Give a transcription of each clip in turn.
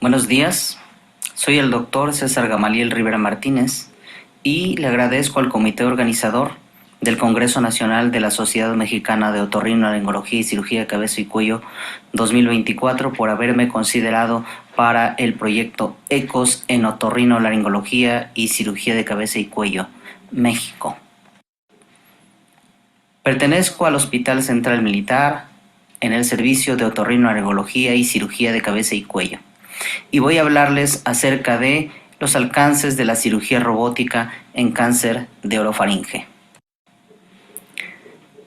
Buenos días, soy el doctor César Gamaliel Rivera Martínez y le agradezco al comité organizador del Congreso Nacional de la Sociedad Mexicana de Otorrinolaringología y Cirugía de Cabeza y Cuello 2024 por haberme considerado para el proyecto ECOS en Otorrinolaringología y Cirugía de Cabeza y Cuello, México. Pertenezco al Hospital Central Militar en el servicio de Otorrinolaringología y Cirugía de Cabeza y Cuello. Y voy a hablarles acerca de los alcances de la cirugía robótica en cáncer de orofaringe.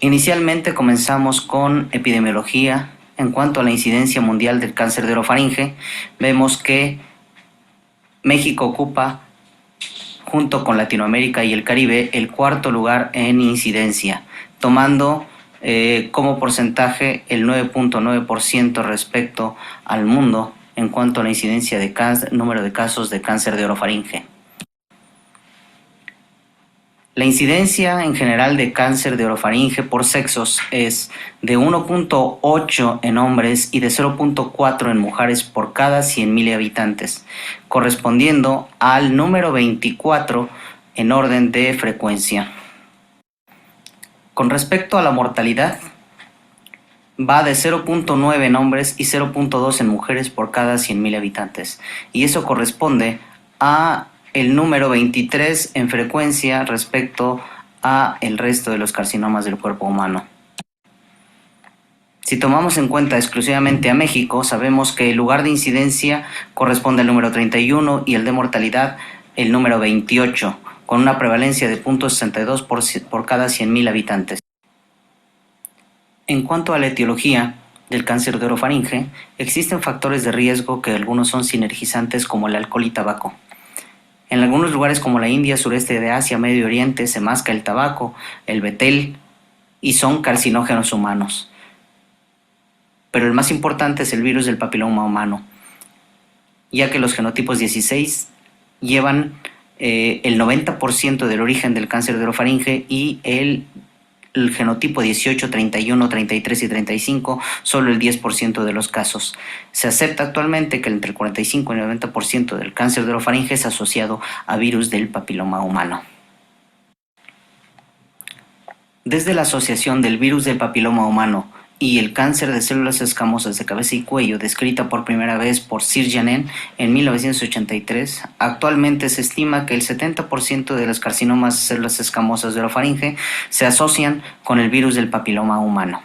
Inicialmente comenzamos con epidemiología. En cuanto a la incidencia mundial del cáncer de orofaringe, vemos que México ocupa, junto con Latinoamérica y el Caribe, el cuarto lugar en incidencia, tomando como porcentaje el 9.9% respecto al mundo en cuanto a la incidencia de número de casos de cáncer de orofaringe. La incidencia en general de cáncer de orofaringe por sexos es de 1.8 en hombres y de 0.4 en mujeres por cada 100.000 habitantes, correspondiendo al número 24 en orden de frecuencia. Con respecto a la mortalidad, va de 0.9 en hombres y 0.2 en mujeres por cada 100.000 habitantes. Y eso corresponde a el número 23 en frecuencia respecto a el resto de los carcinomas del cuerpo humano. Si tomamos en cuenta exclusivamente a México, sabemos que el lugar de incidencia corresponde al número 31 y el de mortalidad el número 28, con una prevalencia de 0.62 por cada 100.000 habitantes. En cuanto a la etiología del cáncer de orofaringe, existen factores de riesgo que algunos son sinergizantes como el alcohol y tabaco. En algunos lugares como la India, sureste de Asia, Medio Oriente, se masca el tabaco, el betel y son carcinógenos humanos. Pero el más importante es el virus del papiloma humano, ya que los genotipos 16 llevan el 90% del origen del cáncer de orofaringe y el genotipo 18, 31, 33 y 35 solo el 10% de los casos. Se acepta actualmente que entre el 45 y el 90% del cáncer de orofaringe es asociado a virus del papiloma humano. Desde la asociación del virus del papiloma humano y el cáncer de células escamosas de cabeza y cuello, descrita por primera vez por Sir Janet en 1983, actualmente se estima que el 70% de los carcinomas de células escamosas de orofaringe se asocian con el virus del papiloma humano.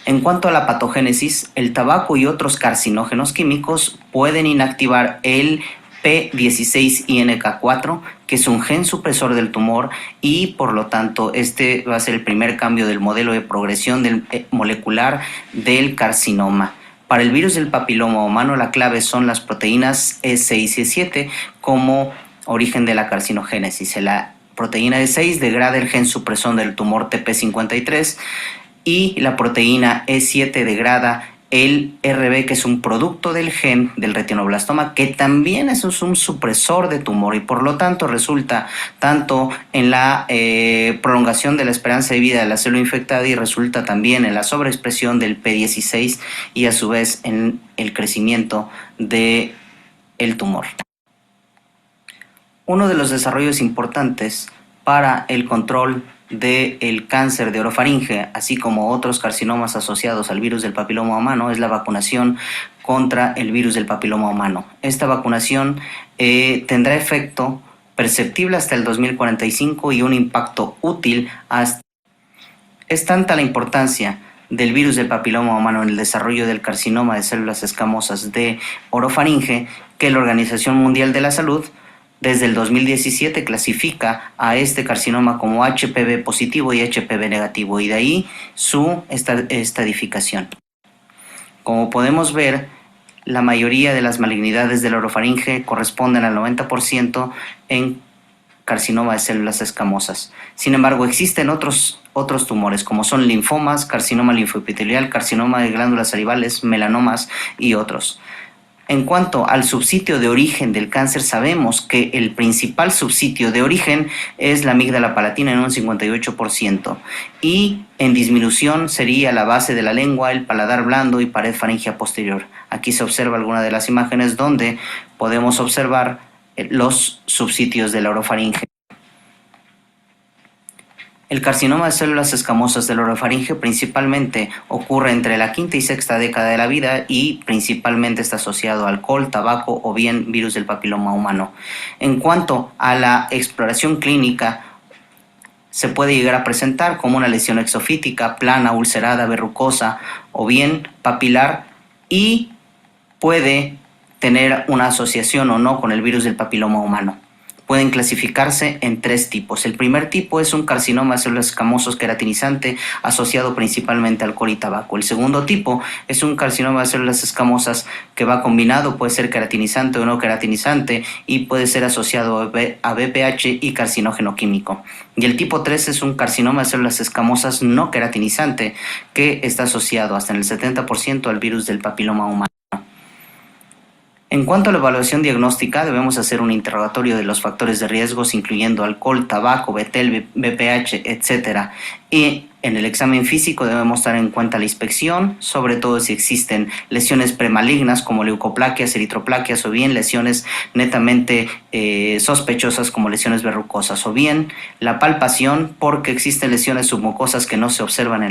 En cuanto a la patogénesis, el tabaco y otros carcinógenos químicos pueden inactivar el P16INK4, que es un gen supresor del tumor y por lo tanto este va a ser el primer cambio del modelo de progresión molecular del carcinoma. Para el virus del papiloma humano la clave son las proteínas E6 y E7 como origen de la carcinogénesis. La proteína E6 degrada el gen supresor del tumor TP53 y la proteína E7 degrada el RB, que es un producto del gen del retinoblastoma, que también es un supresor de tumor y por lo tanto resulta tanto en la prolongación de la esperanza de vida de la célula infectada y resulta también en la sobreexpresión del P16 y a su vez en el crecimiento del tumor. Uno de los desarrollos importantes para el control del cáncer de orofaringe, así como otros carcinomas asociados al virus del papiloma humano, es la vacunación contra el virus del papiloma humano. Esta vacunación tendrá efecto perceptible hasta el 2045 y un impacto útil hasta... Es tanta la importancia del virus del papiloma humano en el desarrollo del carcinoma de células escamosas de orofaringe que la Organización Mundial de la Salud desde el 2017 clasifica a este carcinoma como HPV positivo y HPV negativo y de ahí su estadificación. Como podemos ver, la mayoría de las malignidades del orofaringe corresponden al 90% en carcinoma de células escamosas. Sin embargo, existen otros tumores como son linfomas, carcinoma linfoepitelial, carcinoma de glándulas salivales, melanomas y otros. En cuanto al subsitio de origen del cáncer, sabemos que el principal subsitio de origen es la amígdala palatina en un 58% y en disminución sería la base de la lengua, el paladar blando y pared faríngea posterior. Aquí se observa alguna de las imágenes donde podemos observar los subsitios de la orofaringe. El carcinoma de células escamosas del orofaringe principalmente ocurre entre la quinta y sexta década de la vida y principalmente está asociado a alcohol, tabaco o bien virus del papiloma humano. En cuanto a la exploración clínica, se puede llegar a presentar como una lesión exofítica, plana, ulcerada, verrucosa o bien papilar y puede tener una asociación o no con el virus del papiloma humano. Pueden clasificarse en 3 tipos. El primer tipo es un carcinoma de células escamosos queratinizante asociado principalmente a alcohol y tabaco. El segundo tipo es un carcinoma de células escamosas que va combinado, puede ser queratinizante o no queratinizante y puede ser asociado a BPH y carcinógeno químico. Y el tipo 3 es un carcinoma de células escamosas no queratinizante que está asociado hasta en el 70% al virus del papiloma humano. En cuanto a la evaluación diagnóstica, debemos hacer un interrogatorio de los factores de riesgos, incluyendo alcohol, tabaco, betel, BPH, etc. Y en el examen físico debemos tener en cuenta la inspección, sobre todo si existen lesiones premalignas como leucoplaquias, eritroplaquias o bien lesiones netamente sospechosas como lesiones verrucosas o bien la palpación porque existen lesiones submucosas que no se observan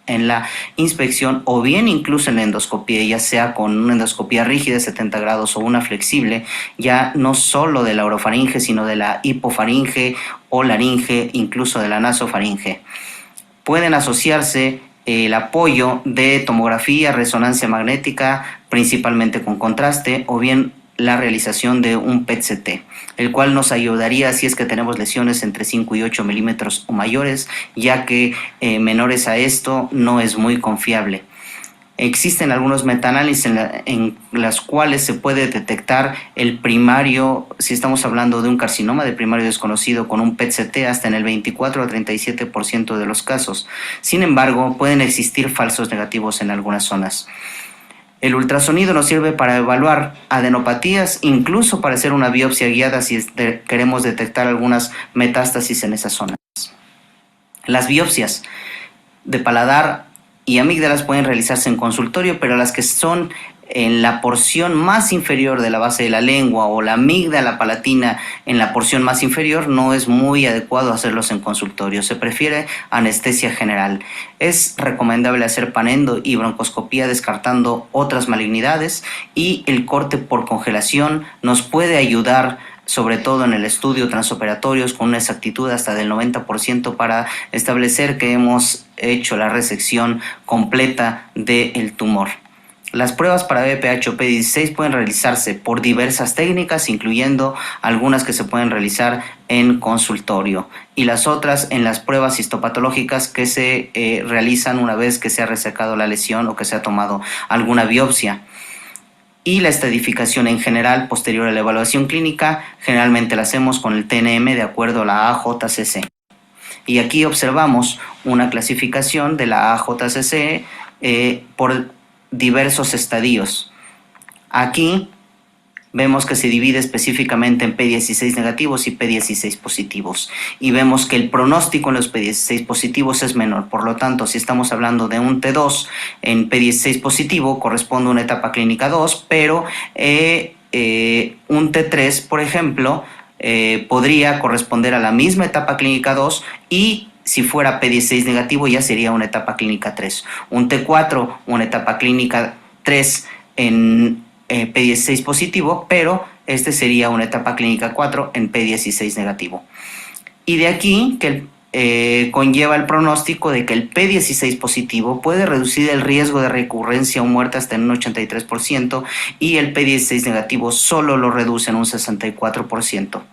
en la inspección o bien incluso en la endoscopía, ya sea con una endoscopía rígida de 70 grados o una flexible, ya no solo de la orofaringe, sino de la hipofaringe o laringe, incluso de la nasofaringe. Pueden asociarse el apoyo de tomografía, resonancia magnética, principalmente con contraste, o bien la realización de un PET-CT, el cual nos ayudaría si es que tenemos lesiones entre 5 y 8 milímetros o mayores, ya que menores a esto no es muy confiable. Existen algunos metaanálisis en las cuales se puede detectar el primario, si estamos hablando de un carcinoma de primario desconocido con un PET-CT hasta en el 24 a 37% de los casos. Sin embargo, pueden existir falsos negativos en algunas zonas. El ultrasonido nos sirve para evaluar adenopatías, incluso para hacer una biopsia guiada si queremos detectar algunas metástasis en esas zonas. Las biopsias de paladar y amígdalas pueden realizarse en consultorio, pero las que son en la porción más inferior de la base de la lengua o la amígdala palatina en la porción más inferior no es muy adecuado hacerlos en consultorio, se prefiere anestesia general. Es recomendable hacer panendo y broncoscopía descartando otras malignidades y el corte por congelación nos puede ayudar sobre todo en el estudio transoperatorios con una exactitud hasta del 90% para establecer que hemos hecho la resección completa del tumor. Las pruebas para BPH o P16 pueden realizarse por diversas técnicas, incluyendo algunas que se pueden realizar en consultorio y las otras en las pruebas histopatológicas que se realizan una vez que se ha resecado la lesión o que se ha tomado alguna biopsia. Y la estadificación en general posterior a la evaluación clínica generalmente la hacemos con el TNM de acuerdo a la AJCC. Y aquí observamos una clasificación de la AJCC por diversos estadios. Aquí vemos que se divide específicamente en P16 negativos y P16 positivos. Y vemos que el pronóstico en los P16 positivos es menor. Por lo tanto, si estamos hablando de un T2 en P16 positivo, corresponde a una etapa clínica 2, pero un T3, por ejemplo, podría corresponder a la misma etapa clínica 2 y si fuera P16 negativo ya sería una etapa clínica 3. Un T4, una etapa clínica 3 en P16 positivo, pero este sería una etapa clínica 4 en P16 negativo. Y de aquí que conlleva el pronóstico de que el P16 positivo puede reducir el riesgo de recurrencia o muerte hasta en un 83% y el P16 negativo solo lo reduce en un 64%.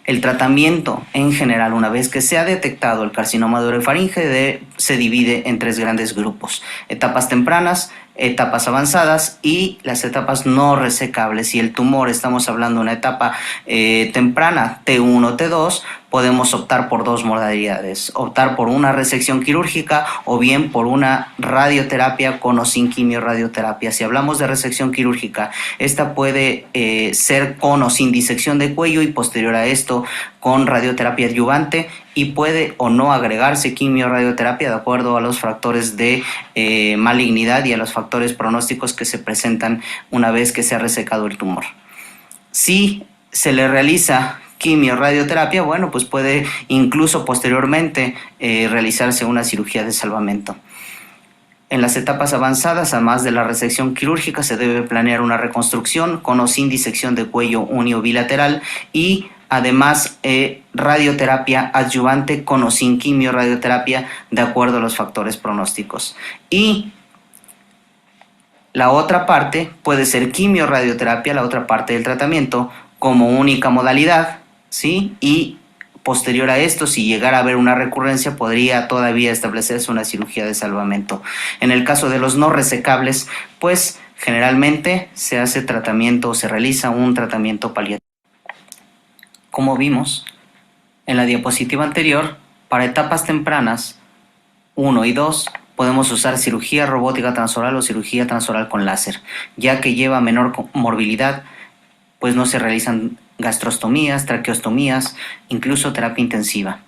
El tratamiento en general, una vez que se ha detectado el carcinoma de orofaringe, se divide en 3 grandes grupos: etapas tempranas, etapas avanzadas y las etapas no resecables. Si el tumor, estamos hablando de una etapa temprana, T1, T2, podemos optar por dos modalidades, optar por una resección quirúrgica o bien por una radioterapia con o sin quimioradioterapia. Si hablamos de resección quirúrgica, esta puede ser con o sin disección de cuello y posterior a esto con radioterapia adyuvante, y puede o no agregarse quimioradioterapia de acuerdo a los factores de malignidad y a los factores pronósticos que se presentan una vez que se ha resecado el tumor. Si se le realiza quimioradioterapia, bueno, pues puede incluso posteriormente realizarse una cirugía de salvamento. En las etapas avanzadas, además de la resección quirúrgica, se debe planear una reconstrucción con o sin disección de cuello unio bilateral y además radioterapia adyuvante con o sin quimioradioterapia de acuerdo a los factores pronósticos. Y la otra parte puede ser quimioradioterapia, la otra parte del tratamiento, como única modalidad, ¿sí? Y posterior a esto, si llegara a haber una recurrencia, podría todavía establecerse una cirugía de salvamento. En el caso de los no resecables, pues generalmente se hace tratamiento o se realiza un tratamiento paliativo. Como vimos en la diapositiva anterior, para etapas tempranas 1 y 2 podemos usar cirugía robótica transoral o cirugía transoral con láser, ya que lleva menor morbilidad, pues no se realizan gastrostomías, traqueostomías, incluso terapia intensiva.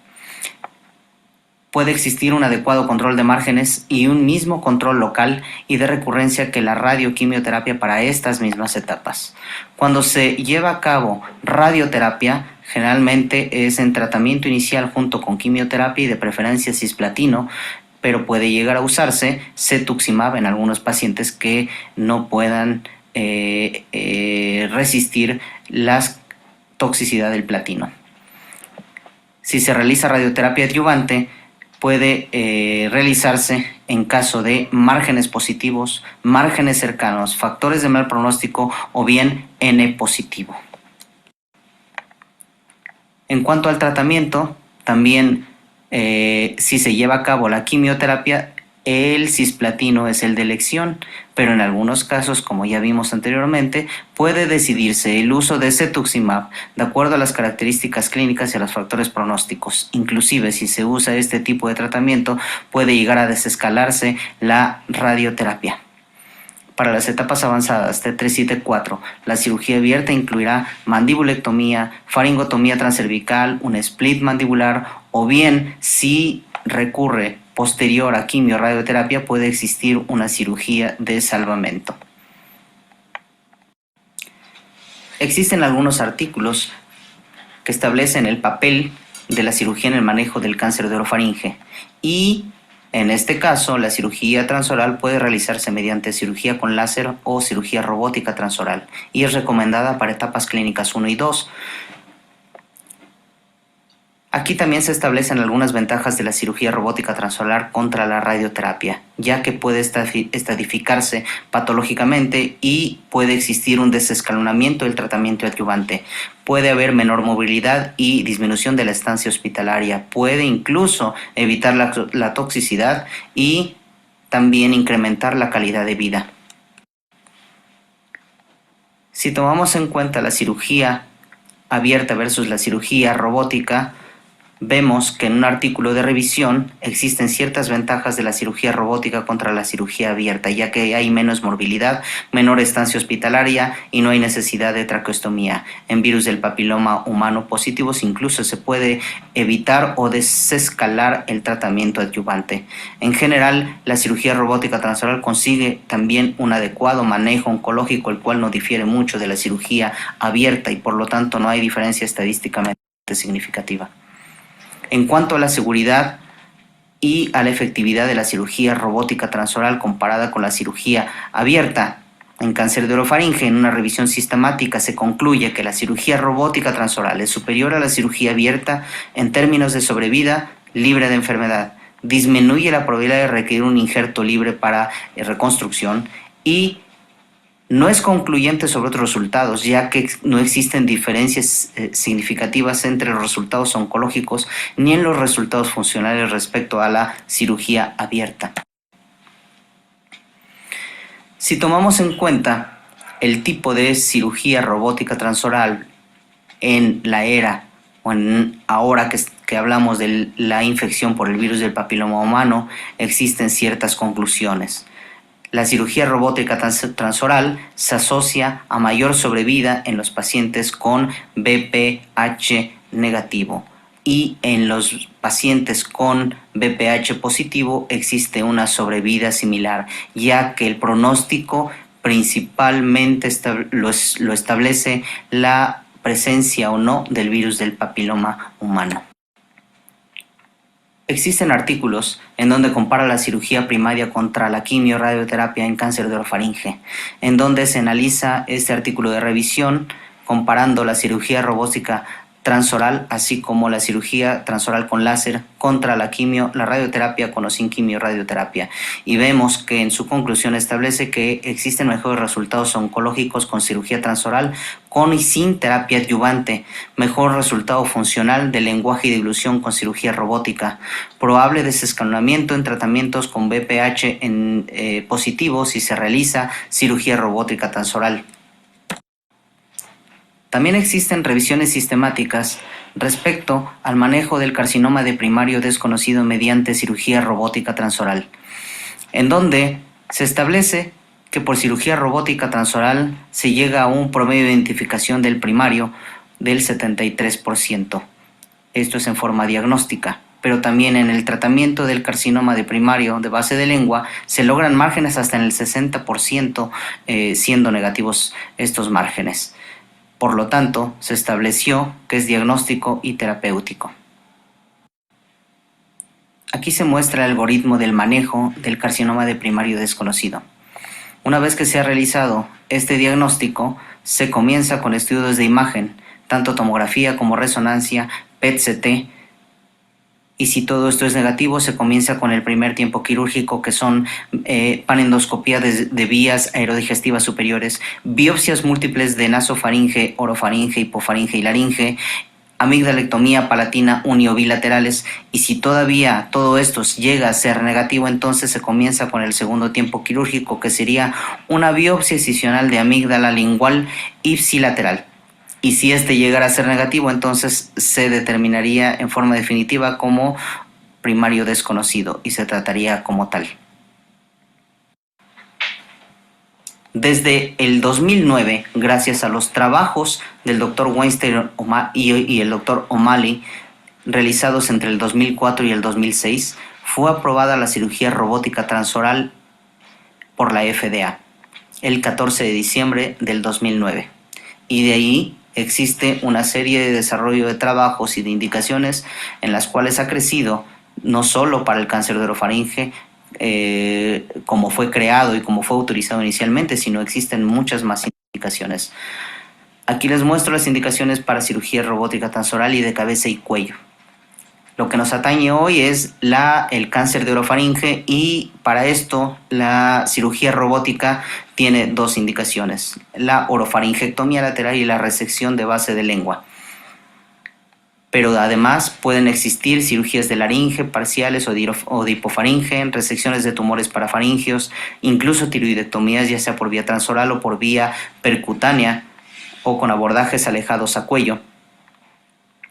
Puede existir un adecuado control de márgenes y un mismo control local y de recurrencia que la radioquimioterapia para estas mismas etapas. Cuando se lleva a cabo radioterapia, generalmente es en tratamiento inicial junto con quimioterapia y de preferencia cisplatino, pero puede llegar a usarse cetuximab en algunos pacientes que no puedan resistir la toxicidad del platino. Si se realiza radioterapia adyuvante, puede realizarse en caso de márgenes positivos, márgenes cercanos, factores de mal pronóstico o bien N positivo. En cuanto al tratamiento, también si se lleva a cabo la quimioterapia, el cisplatino es el de elección, pero en algunos casos, como ya vimos anteriormente, puede decidirse el uso de cetuximab de acuerdo a las características clínicas y a los factores pronósticos. Inclusive, si se usa este tipo de tratamiento, puede llegar a desescalarse la radioterapia. Para las etapas avanzadas T3 y T4, la cirugía abierta incluirá mandibulectomía, faringotomía transcervical, un split mandibular o bien, si recurre posterior a quimioradioterapia, puede existir una cirugía de salvamento. Existen algunos artículos que establecen el papel de la cirugía en el manejo del cáncer de orofaringe y en este caso, la cirugía transoral puede realizarse mediante cirugía con láser o cirugía robótica transoral y es recomendada para etapas clínicas 1 y 2. Aquí también se establecen algunas ventajas de la cirugía robótica transolar contra la radioterapia, ya que puede estadificarse patológicamente y puede existir un desescalonamiento del tratamiento adyuvante. Puede haber menor movilidad y disminución de la estancia hospitalaria. Puede incluso evitar la toxicidad y también incrementar la calidad de vida. Si tomamos en cuenta la cirugía abierta versus la cirugía robótica, vemos que en un artículo de revisión existen ciertas ventajas de la cirugía robótica contra la cirugía abierta, ya que hay menos morbilidad, menor estancia hospitalaria y no hay necesidad de traqueostomía. En virus del papiloma humano positivos incluso se puede evitar o desescalar el tratamiento adyuvante. En general, la cirugía robótica transoral consigue también un adecuado manejo oncológico, el cual no difiere mucho de la cirugía abierta y por lo tanto no hay diferencia estadísticamente significativa. En cuanto a la seguridad y a la efectividad de la cirugía robótica transoral comparada con la cirugía abierta en cáncer de orofaringe, en una revisión sistemática se concluye que la cirugía robótica transoral es superior a la cirugía abierta en términos de sobrevida libre de enfermedad, disminuye la probabilidad de requerir un injerto libre para reconstrucción y no es concluyente sobre otros resultados, ya que no existen diferencias significativas entre los resultados oncológicos ni en los resultados funcionales respecto a la cirugía abierta. Si tomamos en cuenta el tipo de cirugía robótica transoral en la era ahora que hablamos de la infección por el virus del papiloma humano, existen ciertas conclusiones. La cirugía robótica transoral se asocia a mayor sobrevida en los pacientes con VPH negativo y en los pacientes con VPH positivo existe una sobrevida similar, ya que el pronóstico principalmente lo establece la presencia o no del virus del papiloma humano. Existen artículos en donde compara la cirugía primaria contra la quimio-radioterapia en cáncer de orofaringe, en donde se analiza este artículo de revisión comparando la cirugía robótica transoral, así como la cirugía transoral con láser contra la quimio, la radioterapia con o sin quimio-radioterapia. Y vemos que en su conclusión establece que existen mejores resultados oncológicos con cirugía transoral con y sin terapia adyuvante, mejor resultado funcional de lenguaje y de ilusión con cirugía robótica, probable desescalonamiento en tratamientos con VPH positivo si se realiza cirugía robótica transoral. También existen revisiones sistemáticas respecto al manejo del carcinoma de primario desconocido mediante cirugía robótica transoral, en donde se establece que por cirugía robótica transoral se llega a un promedio de identificación del primario del 73%. Esto es en forma diagnóstica, pero también en el tratamiento del carcinoma de primario de base de lengua se logran márgenes hasta en el 60%, siendo negativos estos márgenes. Por lo tanto, se estableció que es diagnóstico y terapéutico. Aquí se muestra el algoritmo del manejo del carcinoma de primario desconocido. Una vez que se ha realizado este diagnóstico, se comienza con estudios de imagen, tanto tomografía como resonancia, PET-CT, y si todo esto es negativo, se comienza con el primer tiempo quirúrgico, que son panendoscopía de vías aerodigestivas superiores, biopsias múltiples de nasofaringe, orofaringe, hipofaringe y laringe, amigdalectomía palatina uni o bilaterales, y si todavía todo esto llega a ser negativo, entonces se comienza con el segundo tiempo quirúrgico, que sería una biopsia excisional de amígdala lingual ipsilateral. Y si este llegara a ser negativo, entonces se determinaría en forma definitiva como primario desconocido y se trataría como tal. Desde el 2009, gracias a los trabajos del Dr. Weinstein y el Dr. O'Malley, realizados entre el 2004 y el 2006, fue aprobada la cirugía robótica transoral por la FDA el 14 de diciembre del 2009. Y de ahí existe una serie de desarrollo de trabajos y de indicaciones en las cuales ha crecido, no solo para el cáncer de orofaringe, como fue creado y como fue autorizado inicialmente, sino existen muchas más indicaciones. Aquí les muestro las indicaciones para cirugía robótica transoral y de cabeza y cuello. Lo que nos atañe hoy es el cáncer de orofaringe, y para esto la cirugía robótica tiene dos indicaciones: la orofaringectomía lateral y la resección de base de lengua. Pero además pueden existir cirugías de laringe parciales o de hipofaringe, resecciones de tumores parafaringeos, incluso tiroidectomías, ya sea por vía transoral o por vía percutánea o con abordajes alejados a cuello,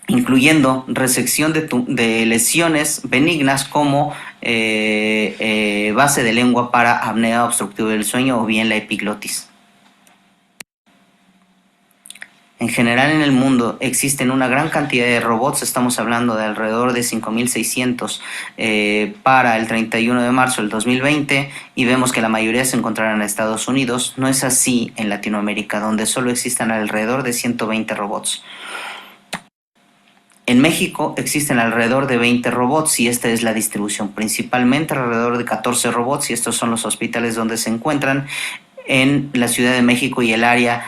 incluyendo resección de lesiones benignas como base de lengua para apnea obstructiva del sueño o bien la epiglotis. En general en el mundo existen una gran cantidad de robots, estamos hablando de alrededor de 5.600 para el 31 de marzo del 2020, y vemos que la mayoría se encontrarán en Estados Unidos. No es así en Latinoamérica, donde solo existen alrededor de 120 robots. En México existen alrededor de 20 robots y esta es la distribución, principalmente alrededor de 14 robots, y estos son los hospitales donde se encuentran en la Ciudad de México y el área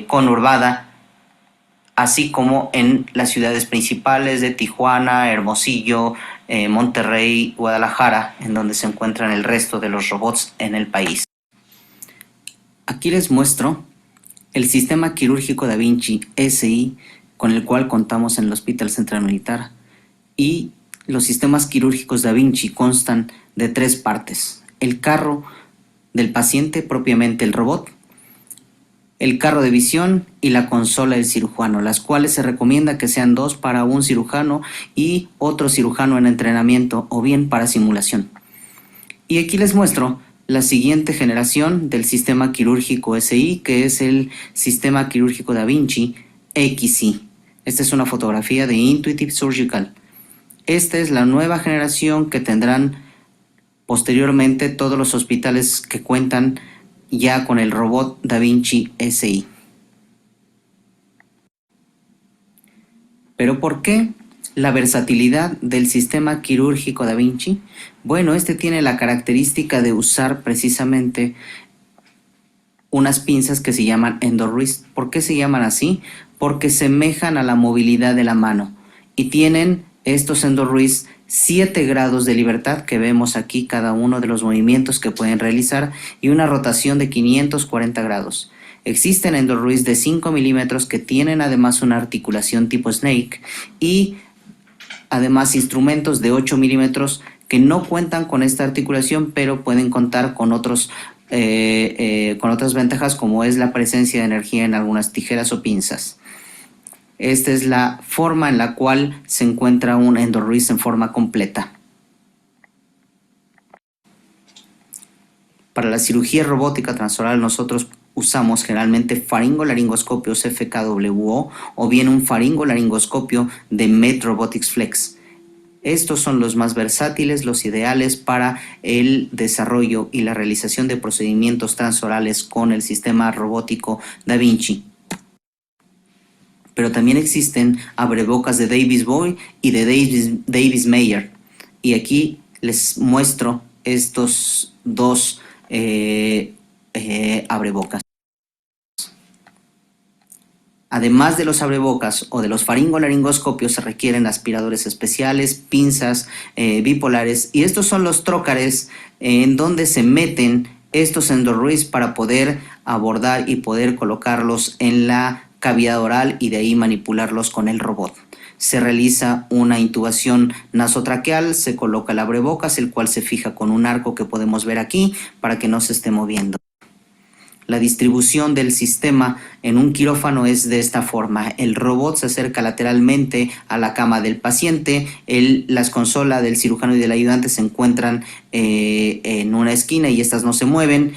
conurbada, así como en las ciudades principales de Tijuana, Hermosillo, Monterrey, Guadalajara, en donde se encuentran el resto de los robots en el país. Aquí les muestro el sistema quirúrgico Da Vinci SI, con el cual contamos en el Hospital Central Militar, y los sistemas quirúrgicos Da Vinci constan de 3 partes: el carro del paciente, propiamente el robot, el carro de visión y la consola del cirujano, las cuales se recomienda que sean 2 para un cirujano y otro cirujano en entrenamiento o bien para simulación. Y aquí les muestro la siguiente generación del sistema quirúrgico SI, que es el sistema quirúrgico Da Vinci XI. Esta es una fotografía de Intuitive Surgical. Esta es la nueva generación que tendrán posteriormente todos los hospitales que cuentan ya con el robot Da Vinci SI. ¿Pero por qué la versatilidad del sistema quirúrgico Da Vinci? Bueno, este tiene la característica de usar precisamente unas pinzas que se llaman EndoWrist. ¿Por qué se llaman así? Porque semejan a la movilidad de la mano y tienen estos EndoWrist 7 grados de libertad que vemos aquí cada uno de los movimientos que pueden realizar y una rotación de 540 grados. Existen EndoWrist de 5 milímetros que tienen además una articulación tipo Snake y además instrumentos de 8 milímetros que no cuentan con esta articulación pero pueden contar con otras ventajas como es la presencia de energía en algunas tijeras o pinzas. Esta es la forma en la cual se encuentra un EndoWrist en forma completa. Para la cirugía robótica transoral nosotros usamos generalmente faringolaringoscopios FKWO o bien un faringolaringoscopio de Med Robotics Flex. Estos son los más versátiles, los ideales para el desarrollo y la realización de procedimientos transorales con el sistema robótico Da Vinci. Pero también existen abrebocas de Davis Boy y de Davis Mayer. Y aquí les muestro estos dos abrebocas. Además de los abrebocas o de los faringolaringoscopios se requieren aspiradores especiales, pinzas bipolares y estos son los trócares en donde se meten estos EndoWrist para poder abordar y poder colocarlos en la cavidad oral y de ahí manipularlos con el robot. Se realiza una intubación nasotraqueal, se coloca el abrebocas, el cual se fija con un arco que podemos ver aquí para que no se esté moviendo. La distribución del sistema en un quirófano es de esta forma. El robot se acerca lateralmente a la cama del paciente, las consolas del cirujano y del ayudante se encuentran en una esquina y estas no se mueven.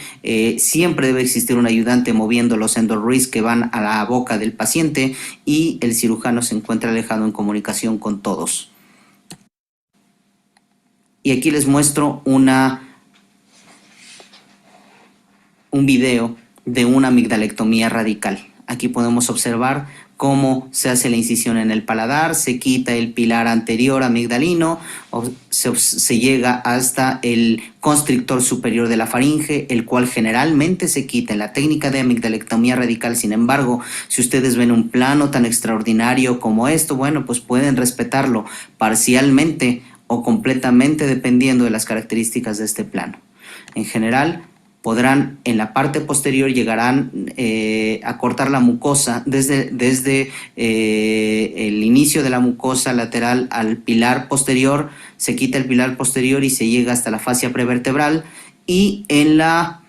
Siempre debe existir un ayudante moviendo los EndoWrist que van a la boca del paciente y el cirujano se encuentra alejado en comunicación con todos. Y aquí les muestro un video de una amigdalectomía radical. Aquí podemos observar cómo se hace la incisión en el paladar, se quita el pilar anterior amigdalino, se llega hasta el constrictor superior de la faringe, el cual generalmente se quita en la técnica de amigdalectomía radical. Sin embargo, si ustedes ven un plano tan extraordinario como esto, bueno, pues pueden respetarlo parcialmente o completamente dependiendo de las características de este plano. En general, podrán en la parte posterior llegarán a cortar la mucosa desde el inicio de la mucosa lateral al pilar posterior, se quita el pilar posterior y se llega hasta la fascia prevertebral y en la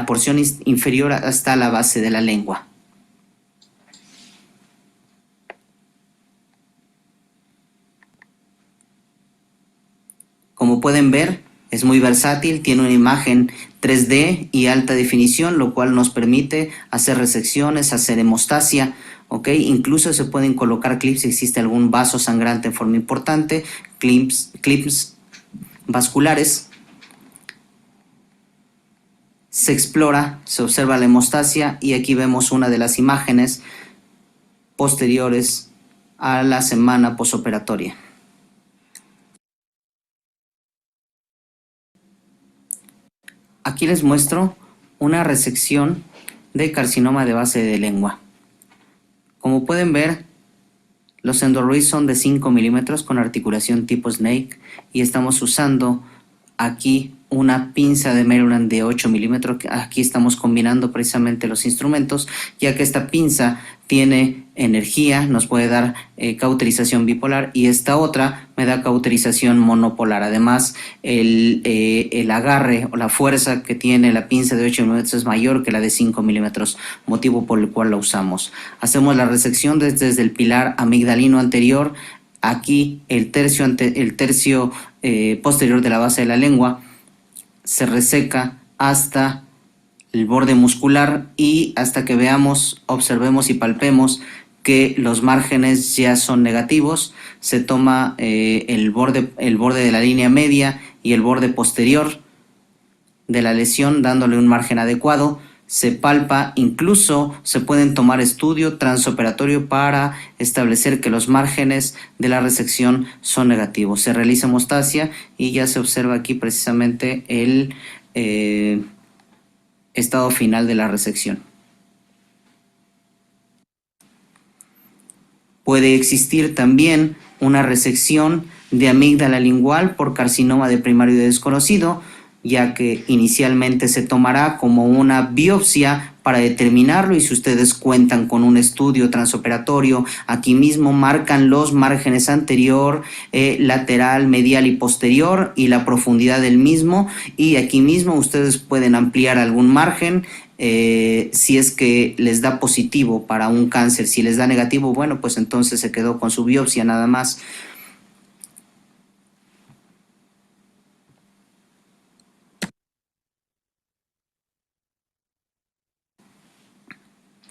porción inferior hasta la base de la lengua. Como pueden ver, es muy versátil, tiene una imagen 3D y alta definición, lo cual nos permite hacer resecciones, hacer hemostasia, ¿ok? Incluso se pueden colocar clips si existe algún vaso sangrante en forma importante, clips vasculares. Se explora, se observa la hemostasia y aquí vemos una de las imágenes posteriores a la semana posoperatoria. Aquí les muestro una resección de carcinoma de base de lengua. Como pueden ver, los EndoWrist son de 5 milímetros con articulación tipo Snake y estamos usando aquí una pinza de Maryland de 8 milímetros. Aquí estamos combinando precisamente los instrumentos, ya que esta pinza tiene energía, nos puede dar cauterización bipolar, y esta otra me da cauterización monopolar. Además, el agarre o la fuerza que tiene la pinza de 8 milímetros es mayor que la de 5 milímetros, motivo por el cual la usamos. Hacemos la resección desde el pilar amigdalino anterior. Aquí el tercio posterior de la base de la lengua se reseca hasta el borde muscular, y hasta que veamos, observemos y palpemos que los márgenes ya son negativos, se toma el borde de la línea media y el borde posterior de la lesión, dándole un margen adecuado. Se palpa, incluso se pueden tomar estudio transoperatorio para establecer que los márgenes de la resección son negativos. Se realiza hemostasia y ya se observa aquí precisamente el estado final de la resección. Puede existir también una resección de amígdala lingual por carcinoma de primario desconocido, ya que inicialmente se tomará como una biopsia para determinarlo, y si ustedes cuentan con un estudio transoperatorio, aquí mismo marcan los márgenes anterior, lateral, medial y posterior, y la profundidad del mismo, y aquí mismo ustedes pueden ampliar algún margen si es que les da positivo para un cáncer. Si les da negativo, bueno, pues entonces se quedó con su biopsia nada más.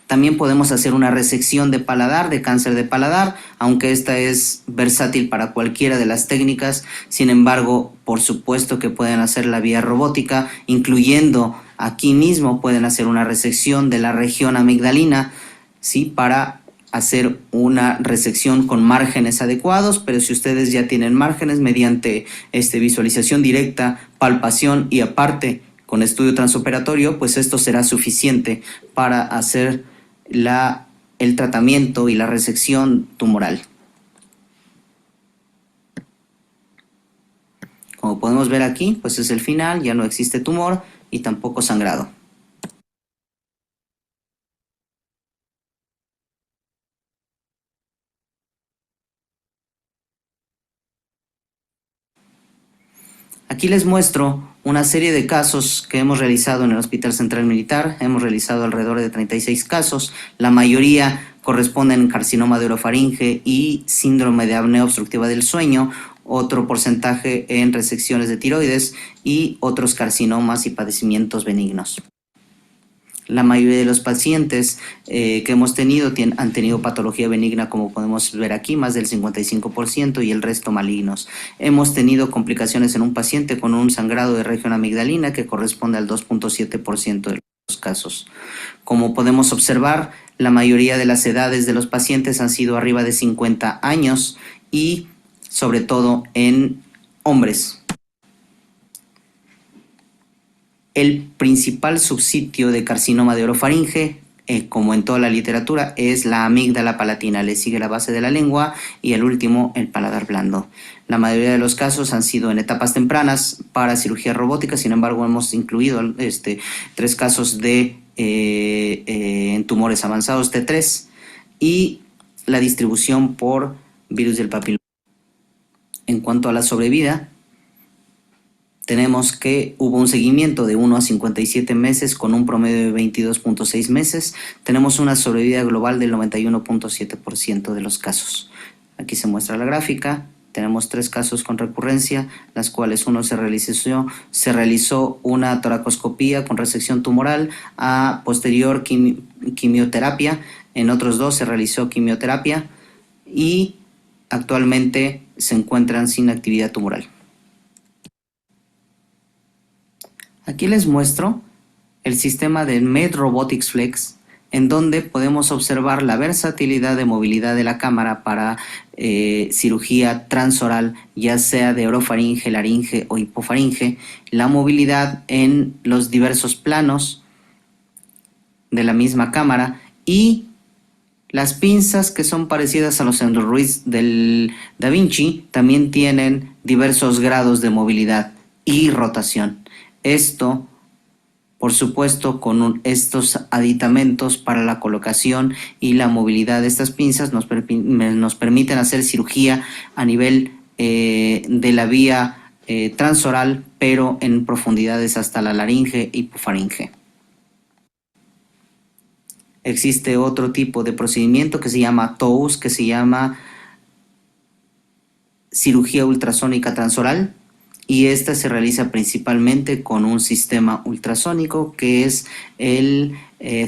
También podemos hacer una resección de paladar, de cáncer de paladar, aunque esta es versátil para cualquiera de las técnicas. Sin embargo, por supuesto que pueden hacer la vía robótica, incluyendo aquí mismo pueden hacer una resección de la región amigdalina, ¿sí?, para hacer una resección con márgenes adecuados. Pero si ustedes ya tienen márgenes, mediante visualización directa, palpación y aparte con estudio transoperatorio, pues esto será suficiente para hacer el tratamiento y la resección tumoral. Como podemos ver aquí, pues es el final, ya no existe tumor y tampoco sangrado. Aquí les muestro una serie de casos que hemos realizado en el Hospital Central Militar. Hemos realizado alrededor de 36 casos. La mayoría corresponden a carcinoma de orofaringe y síndrome de apnea obstructiva del sueño, otro porcentaje en resecciones de tiroides y otros carcinomas y padecimientos benignos. La mayoría de los pacientes que hemos tenido han tenido patología benigna, como podemos ver aquí, más del 55%, y el resto malignos. Hemos tenido complicaciones en un paciente con un sangrado de región amigdalina que corresponde al 2.7% de los casos. Como podemos observar, la mayoría de las edades de los pacientes han sido arriba de 50 años y sobre todo en hombres. El principal subsitio de carcinoma de orofaringe, como en toda la literatura, es la amígdala palatina. Le sigue la base de la lengua y el último, el paladar blando. La mayoría de los casos han sido en etapas tempranas para cirugía robótica. Sin embargo, hemos incluido 3 casos en tumores avanzados T3 y la distribución por virus del papiloma. En cuanto a la sobrevida, tenemos que hubo un seguimiento de 1 a 57 meses con un promedio de 22.6 meses. Tenemos una sobrevida global del 91.7% de los casos. Aquí se muestra la gráfica. Tenemos 3 casos con recurrencia, las cuales uno se realizó una toracoscopía con resección tumoral a posterior quimioterapia. En otros 2 se realizó quimioterapia y actualmente se encuentran sin actividad tumoral. Aquí les muestro el sistema de MedRobotics Flex, en donde podemos observar la versatilidad de movilidad de la cámara para cirugía transoral, ya sea de orofaringe, laringe o hipofaringe, la movilidad en los diversos planos de la misma cámara y las pinzas, que son parecidas a los Androids del Da Vinci, también tienen diversos grados de movilidad y rotación. Esto, por supuesto, con estos aditamentos para la colocación y la movilidad de estas pinzas nos permiten hacer cirugía a nivel de la vía transoral, pero en profundidades hasta la laringe y hipofaringe. Existe otro tipo de procedimiento que se llama TOUS, que se llama cirugía ultrasónica transoral, y esta se realiza principalmente con un sistema ultrasónico que es el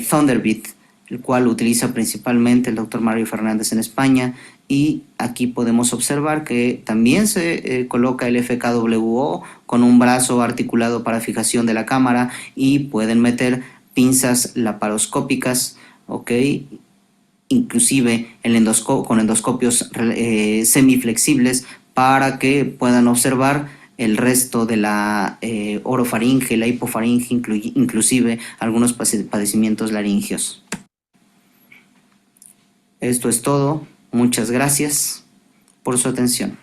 Thunderbird, el cual utiliza principalmente el doctor Mario Fernández en España, y aquí podemos observar que también se coloca el FKWO con un brazo articulado para fijación de la cámara, y pueden meter pinzas laparoscópicas, ¿ok? Inclusive con endoscopios semiflexibles para que puedan observar el resto de la orofaringe, la hipofaringe, inclusive algunos padecimientos laringios. Esto es todo. Muchas gracias por su atención.